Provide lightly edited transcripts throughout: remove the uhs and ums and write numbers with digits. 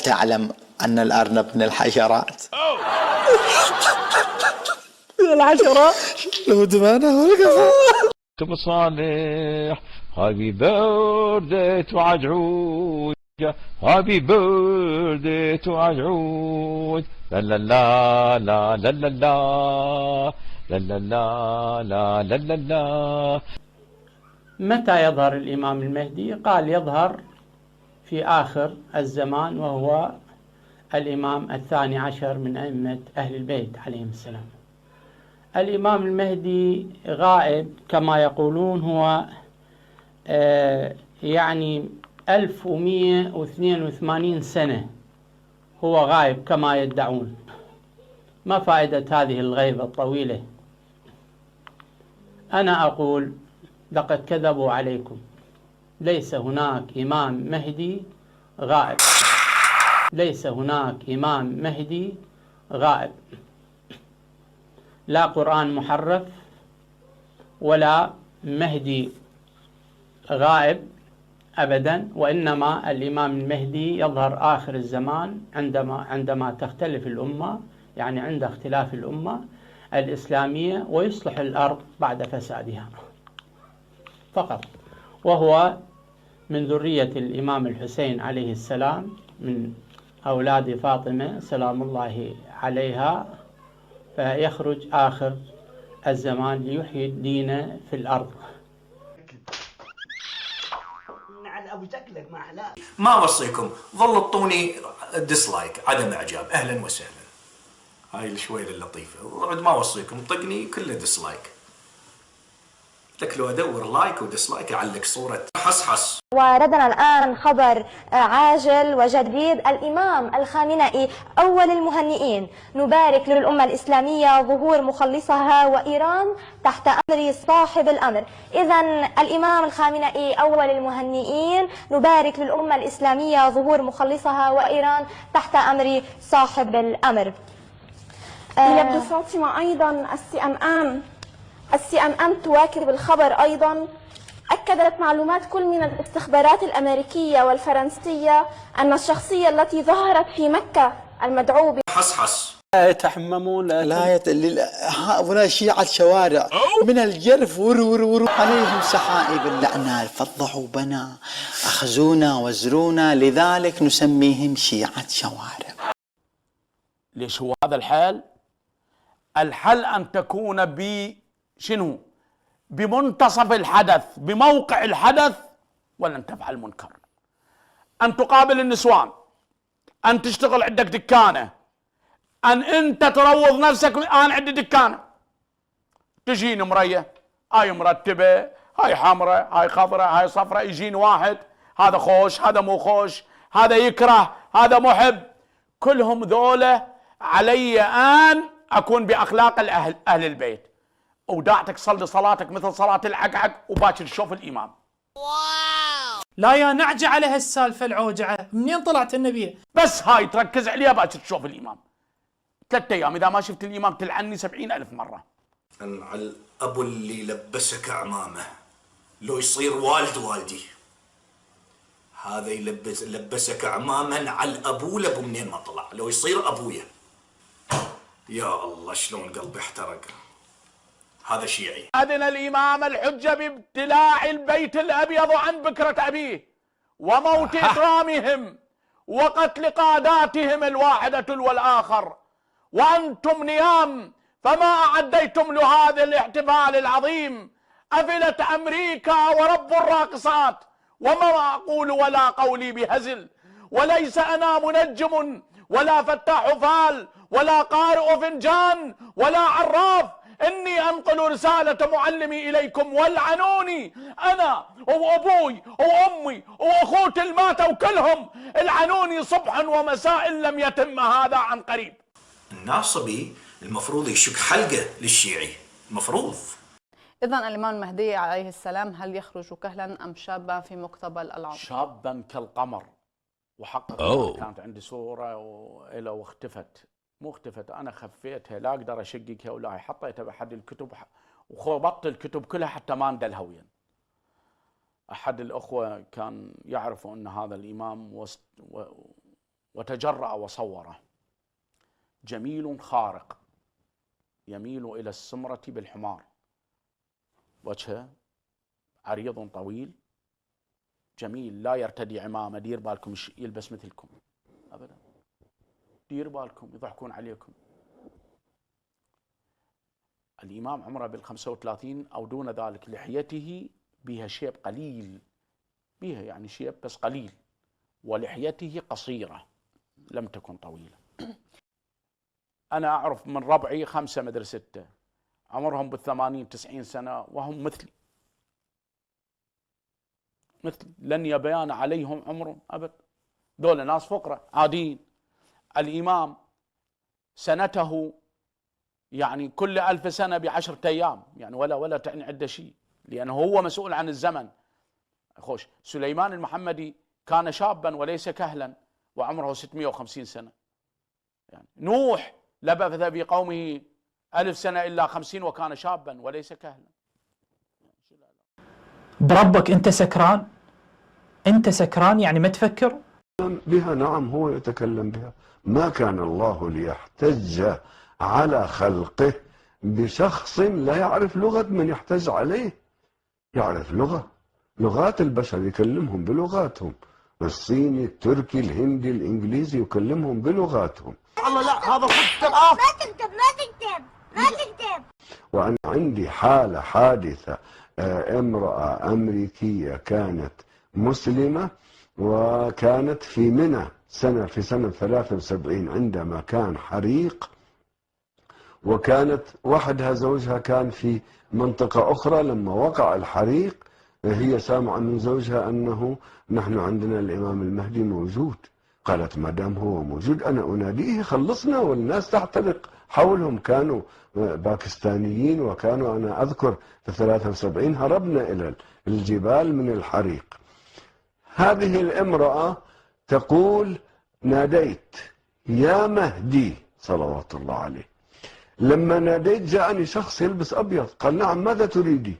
تعلم أن الأرنب من الحشرات؟ من الحشرات؟ له دمانة والقفا. كتب صالح هابي بيرثدي تو عجعود، هابي بيرثدي تو عجعود، لا لا لا لا لا لا لا لا لا لا لا لا لا. متى يظهر الإمام المهدي؟ قال يظهر في آخر الزمان، وهو الإمام الثاني عشر من أئمة أهل البيت عليهم السلام. الإمام المهدي غائب كما يقولون، هو يعني 1182 سنة هو غائب كما يدعون. ما فائدة هذه الغيبة الطويلة؟ أنا أقول لقد كذبوا عليكم، ليس هناك إمام مهدي غائب، ليس هناك إمام مهدي غائب، لا قرآن محرف ولا مهدي غائب أبدا، وإنما الإمام المهدي يظهر آخر الزمان عندما تختلف الأمة، يعني عند اختلاف الأمة الإسلامية، ويصلح الأرض بعد فسادها فقط. وهو من ذرية الإمام الحسين عليه السلام، من أولاد فاطمة سلام الله عليها، فيخرج آخر الزمان ليحيي الدين في الأرض. ما وصيكم ظل اعطوني ديسلايك، عدم اعجاب، اهلا وسهلا، هاي الشوية اللطيفة. بعد ما وصيكم طقني كله ديسلايك، لك لو ادور لايك وديسلايك اعلق صورة حصحص. وردنا الآن خبر عاجل وجديد: الإمام الخامنئي أول المهنئين، نبارك للأمة الإسلامية ظهور مخلصها وإيران تحت أمر صاحب الأمر. إذن الإمام الخامنئي أول المهنئين، نبارك للأمة الإسلامية ظهور مخلصها وإيران تحت أمر صاحب الأمر. يبدو فاطمة أيضا السي ان ان تواكب الخبر أيضا. أكدت معلومات كل من الاستخبارات الأمريكية والفرنسية أن الشخصية التي ظهرت في مكة المدعو حصحص لا يتحممون، هؤلاء شيعة شوارع من الجرف ور عليهم سحائب اللعنة، فضحوا بنا، أخذونا وزرونا، لذلك نسميهم شيعة شوارع. ليش هو هذا الحل؟ الحل أن تكون شنو؟ بمنتصف الحدث، بموقع الحدث، ولن تفعل منكر. أن تقابل النسوان، أن تشتغل عندك دكانة، أن أنت تروض نفسك. أنا عندي دكانة، تجيني مرية، هاي مرتبة، هاي حمراء، هاي خضراء، هاي صفراء، يجيني واحد هذا خوش، هذا مو خوش، هذا يكره، هذا محب، كلهم ذولا علي أن أكون بأخلاق أهل البيت، وداعتك صلي صلاتك مثل صلاة العقعق، وباكر تشوف الإمام. واو، لا يا نعجة على هالسالفة العوجعة، منين طلعت النبي؟ بس هاي تركز عليها، باكر تشوف الإمام. 3 أيام إذا ما شفت الإمام تلعني 70,000 مرة. على الأبو اللي لبسك عمامه، لو يصير والد والدي، هذا لبسك عماما على الأبو لأبو منين ما طلع، لو يصير أبويا. يا الله شلون قلبي احترق. هذا شيعي. أذن الإمام الحجة بابتلاع البيت الأبيض عن بكرة أبيه، وموت إكرامهم، وقتل قاداتهم الواحدة والآخر، وأنتم نيام فما أعديتم لهذا الاحتفال العظيم. أفلت أمريكا ورب الراقصات، وما أقول ولا قولي بهزل، وليس أنا منجم ولا فتاح فال ولا قارئ فنجان ولا عراف، إني أنقل رسالة معلمي إليكم، والعنوني أنا وأبوي وأمي وأخوتي الماتوا كلهم، العنوني صبحا ومساء لم يتم هذا عن قريب. الناصبي المفروض يشك حلقة للشيعي، المفروض. إذن الإمام المهدي عليه السلام هل يخرج كهلا أم شابا في مقتبل العمر؟ شابا كالقمر، وحقق. كانت عندي صورة واختفت، مو اختفت، أنا خفيتها، لا أقدر أشققها ولا حطيتها بأحد الكتب، وخبطت الكتب كلها حتى ما ندى الهوية. أحد الأخوة كان يعرفوا أن هذا الإمام وتجرأ وصوره. جميل خارق يميل إلى السمرة بالحمار، وجهه عريض طويل جميل، لا يرتدي عمامة. دير بالكم يلبس مثلكم أبدا، دير بالكم يضحكون عليكم. الإمام عمره بال35 أو دون ذلك، لحيته بها شيب قليل، بها يعني شيب بس قليل، ولحيته قصيرة لم تكن طويلة. أنا أعرف من ربعي 5 مدري 6 عمرهم بال80 90 سنة وهم مثلي، لن يبان عليهم عمرهم أبد، دول ناس فقراء عاديين. الإمام سنته يعني كل 1000 سنة ب10 أيام، يعني ولا تعني عده شيء، لأنه هو مسؤول عن الزمن. خوش سليمان المحمدي كان شابا وليس كهلا وعمره 650 سنة. يعني نوح لبث بقومه 1000 سنة إلا 50 وكان شابا وليس كهلا. بربك أنت سكران؟ أنت سكران يعني ما تفكر؟ بها نعم، هو يتكلم بها. ما كان الله ليحتج على خلقه بشخص لا يعرف لغة من يحتج عليه. يعرف لغات البشر، يكلمهم بلغاتهم، الصيني التركي الهندي الإنجليزي يكلمهم بلغاتهم. الله لا، هذا صدق. ما تكتب. وأنا عندي حادثة امرأة أمريكية كانت مسلمة وكانت في منى في سنة 73 عندما كان حريق، وكانت وحدها، زوجها كان في منطقة أخرى. لما وقع الحريق هي سامعة من زوجها أنه نحن عندنا الإمام المهدي موجود. قالت ما دام هو موجود أنا أناديه خلصنا، والناس تحترق حولهم. كانوا باكستانيين، وكانوا أنا أذكر في 73 هربنا إلى الجبال من الحريق. هذه الامرأة تقول ناديت يا مهدي صلوات الله عليه. لما ناديت جاءني شخص يلبس أبيض، قال نعم ماذا تريدي؟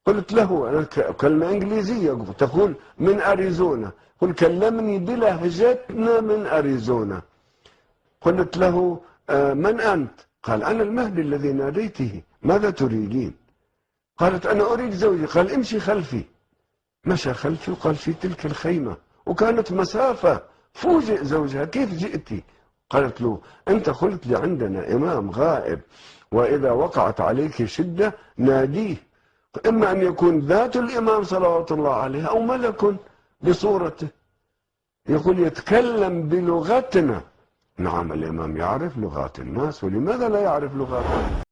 قلت له أنا كلمة إنجليزية تقول من أريزونا، قل كلمني بلهجتنا من أريزونا. قلت له من أنت؟ قال أنا المهدي الذي ناديته، ماذا تريدين؟ قالت أنا أريد زوجي. قال امشي خلفي. مشى خلفي وقال في تلك الخيمة، وكانت مسافة. فوجئ زوجها كيف جئتي؟ قالت له أنت قلت لي عندنا إمام غائب وإذا وقعت عليك شدة ناديه، إما أن يكون ذات الإمام صلوات الله عليه أو ملك بصورته. يقول يتكلم بلغتنا. نعم الإمام يعرف لغات الناس، ولماذا لا يعرف لغاتنا؟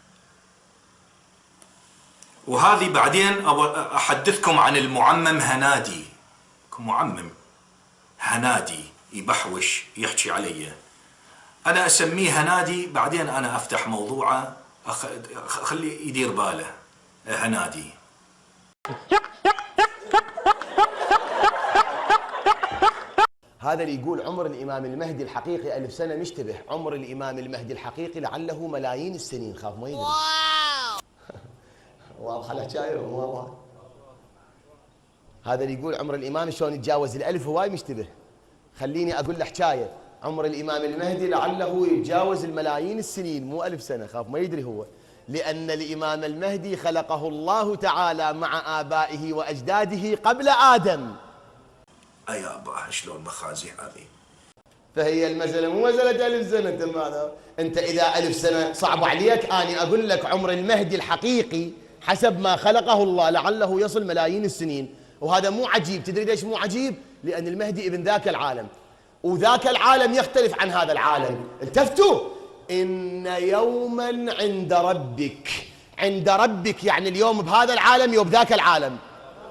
وهذه بعدين أحدثكم عن المعمم هنادي. معمم هنادي يبحوش يحكي علي، أنا أسميه هنادي، بعدين أنا أفتح موضوعه خلي يدير باله. هنادي هذا اللي يقول عمر الإمام المهدي الحقيقي 1000 سنة مشتبه. عمر الإمام المهدي الحقيقي لعله ملايين السنين، خاف ما يدري. واضحة الحكاية واضحة. هذا اللي يقول عمر الإمام شلون يتجاوز ال1000 هواي مشتبه. خليني أقول له حكاية. عمر الإمام المهدي لعله يتجاوز الملايين السنين، مو 1000 سنة، خاف ما يدري هو. لأن الإمام المهدي خلقه الله تعالى مع آبائه وأجداده قبل آدم. أي أبا شلون مخازي هذه؟ فهي المسألة مو مسألة 1000 سنة. أنت إذا 1000 سنة صعب عليك، أنا أقول لك عمر المهدي الحقيقي حسب ما خلقه الله لعله يصل ملايين السنين. وهذا مو عجيب. تدري ليش مو عجيب؟ لأن المهدي ابن ذاك العالم، وذاك العالم يختلف عن هذا العالم. التفتوا، إن يوما عند ربك. عند ربك يعني اليوم بهذا العالم، يوم بذاك العالم،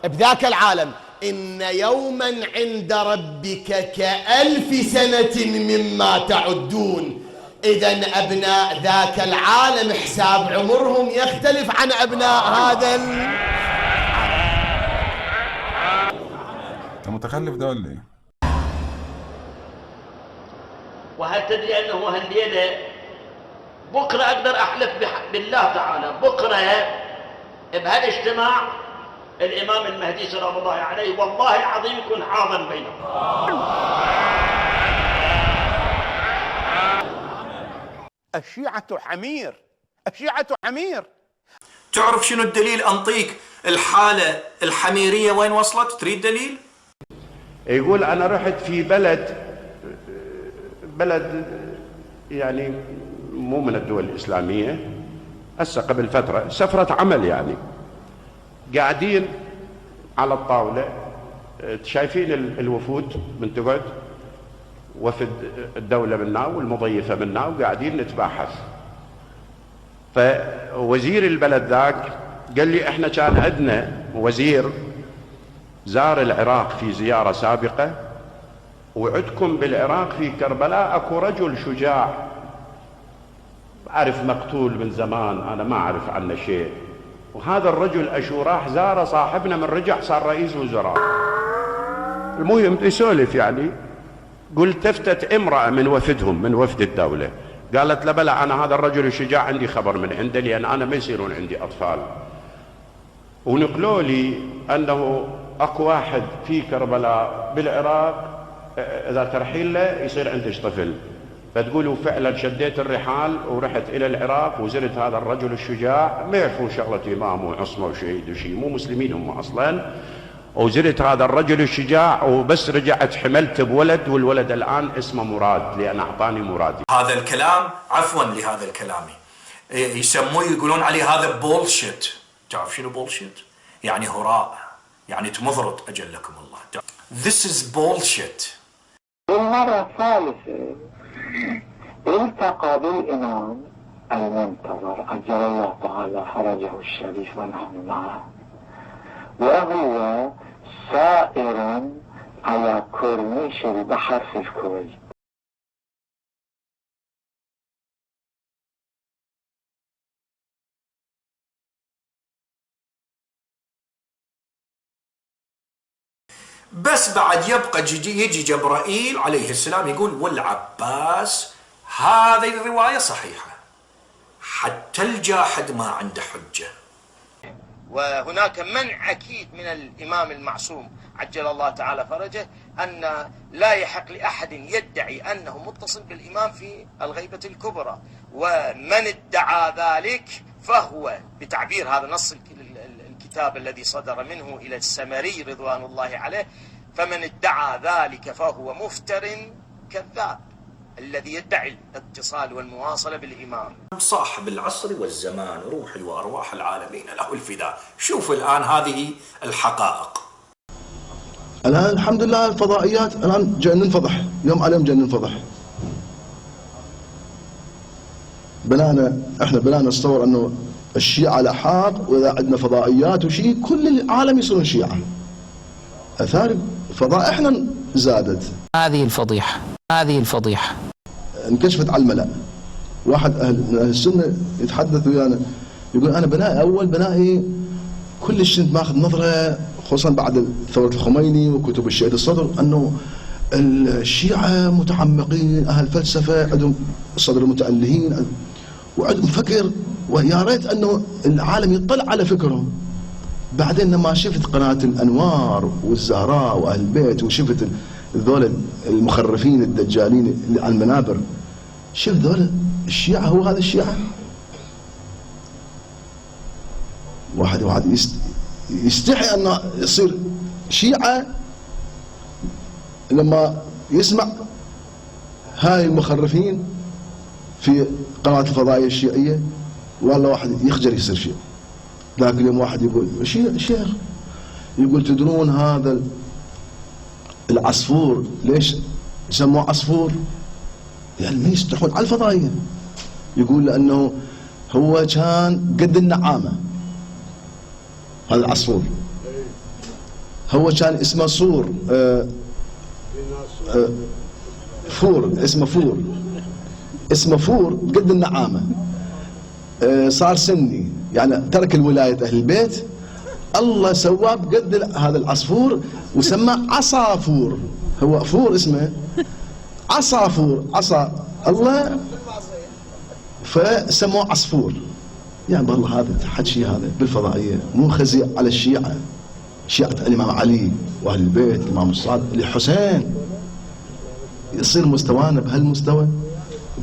بذاك العالم. إن يوما عند ربك ك1000 سنة مما تعدون. إذا أبناء ذاك العالم حساب عمرهم يختلف عن أبناء هذا أنت متخلف ده ولا إيه؟ وهل تدري أنه هالليلة بكرة أقدر أحلف بالله تعالى، بكرة بهالاجتماع الإمام المهدي سلام الله عليه والله العظيم يكون حاضر بينهم. الشيعة حمير، الشيعة حمير. تعرف شنو الدليل؟ أنطيك الحالة الحميرية وين وصلت؟ تريد دليل؟ يقول أنا رحت في بلد يعني مو من الدول الإسلامية، هسه قبل فترة سفرة عمل، يعني قاعدين على الطاولة، شايفين الوفود من تقعد، وفد الدولة منا والمضيفة منا، وقاعدين نتباحث. فوزير البلد ذاك قال لي احنا كان عندنا وزير زار العراق في زيارة سابقة، وعدكم بالعراق في كربلاء اكو رجل شجاع، أعرف مقتول من زمان، أنا ما أعرف عنه شيء، وهذا الرجل أشو راح زاره صاحبنا، من رجع صار رئيس وزراء. المهم يسولف يعني، قلت تفتت امرأة من وفدهم، من وفد الدولة، قالت له بلى أنا هذا الرجل الشجاع عندي خبر من عنده، لأن أنا ما يصيرون عندي أطفال، ونقلوا لي أنه أكو واحد في كربلاء بالعراق إذا ترحيل له يصير عندك طفل. فتقولوا فعلا شديت الرحال ورحت الى العراق وزرت هذا الرجل الشجاع، ما يعرفون شغله امام وعصمه وشهيد وشيء، مو مسلمين هم اصلا، وزرت هذا الرجل الشجاع، وبس رجعت حملت بولد، والولد الان اسمه مراد لان اعطاني مراد. هذا الكلام، عفوا لهذا الكلام، يسموه يقولون عليه هذا بولشيت. تعرف شنو بولشيت؟ يعني هراء، يعني تمضرط اجلكم الله. This is bullshit. للمرة الثالثة التقى بالإمام المنتظر عجل الله تعالى فرجه الشريف ونحن معه، وهو سائر على كورنيش البحر في الكويت. بس بعد يبقى يجي جبرائيل عليه السلام يقول والعباس هذه الرواية صحيحة، حتى الجاحد ما عنده حجة. وهناك منع أكيد من الإمام المعصوم عجل الله تعالى فرجه أن لا يحق لأحد يدعي أنه متصل بالإمام في الغيبة الكبرى، ومن ادعى ذلك فهو بتعبير هذا نص الكتاب الذي صدر منه إلى السمري رضوان الله عليه، فمن ادعى ذلك فهو مفتر كذاب الذي يدعي الاتصال والمواصلة بالإمام. صاحب العصر والزمان، روحي وأرواح العالمين له الفداء. شوف الآن هذه الحقائق. الآن الحمد لله الفضائيات الآن جاي ننفضح، يوم على يوم جاي ننفضح. احنا بنانا نتصور انه الشيعة لحاق، واذا عندنا فضائيات وشيء كل العالم يصيرون شيعة. اثار فضائحنا زادت. هذه الفضيحة انكشفت على الملأ. واحد من اهل السنة يتحدث ويانا يقول انا بنائي كلش كنت ماخذ نظرة، خصوصا بعد ثورة الخميني وكتب الشهيد الصدر، انه الشيعة متعمقين، اهل فلسفة، عندهم الصدر المتألهين وعندهم فكر، ويا ريت انه العالم يطلع على فكرهم. بعدين لما شفت قناة الانوار والزهراء واهل البيت، وشفت ذول المخرفين الدجالين اللي على المنابر، شفت ذول الشيعة، هو هذا الشيعة. واحد يستحي انه يصير شيعة لما يسمع هاي المخرفين في قناة الفضائية الشيعية، والله واحد يخجل يصير شيعي. ذاك اليوم واحد يقول شيخ، يقول تدرون هذا العصفور ليش سموه عصفور؟ يعني ما يستحون على الفضائية. يقول لأنه هو كان قد النعامة، هذا العصفور هو كان اسمه صور، فور، اسمه فور قد النعامة. صار سني، يعني ترك الولاية أهل البيت، الله سواه بقد هذا العصفور وسماه عصافور. هو فور اسمه عصافور، عصا الله فسموه عصفور. يعني والله هذا حكي هذا بالفضائية مو خزي على الشيعة، شيعة الإمام علي وأهل البيت، الإمام الصادق، الحسين. يصير مستوانا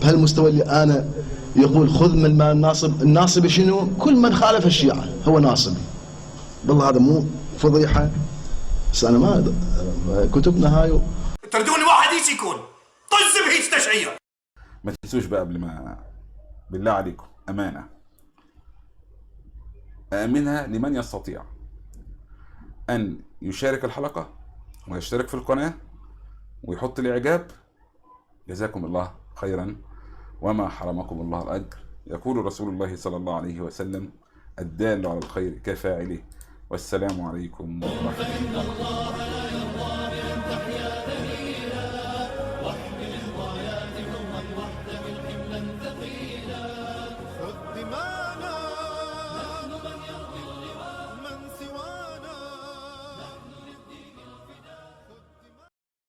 بهالمستوى اللي أنا يقول خذ من مال الناصب. الناصب شنو؟ كل من خالف الشيعة هو ناصبي. بالله هذا مو فضيحة؟ بس أنا ما كتبنا هاي تردون واحد ايش يكون طز بهيج تشعير. ما تنسوش بقى قبل ما، بالله عليكم أمانة أأمنها لمن يستطيع أن يشارك الحلقة ويشترك في القناة ويحط الإعجاب. جزاكم الله خيرا وما حرمكم الله الأجر. يقول رسول الله صلى الله عليه وسلم: الدال على الخير كفاعله. والسلام عليكم ورحمة الله.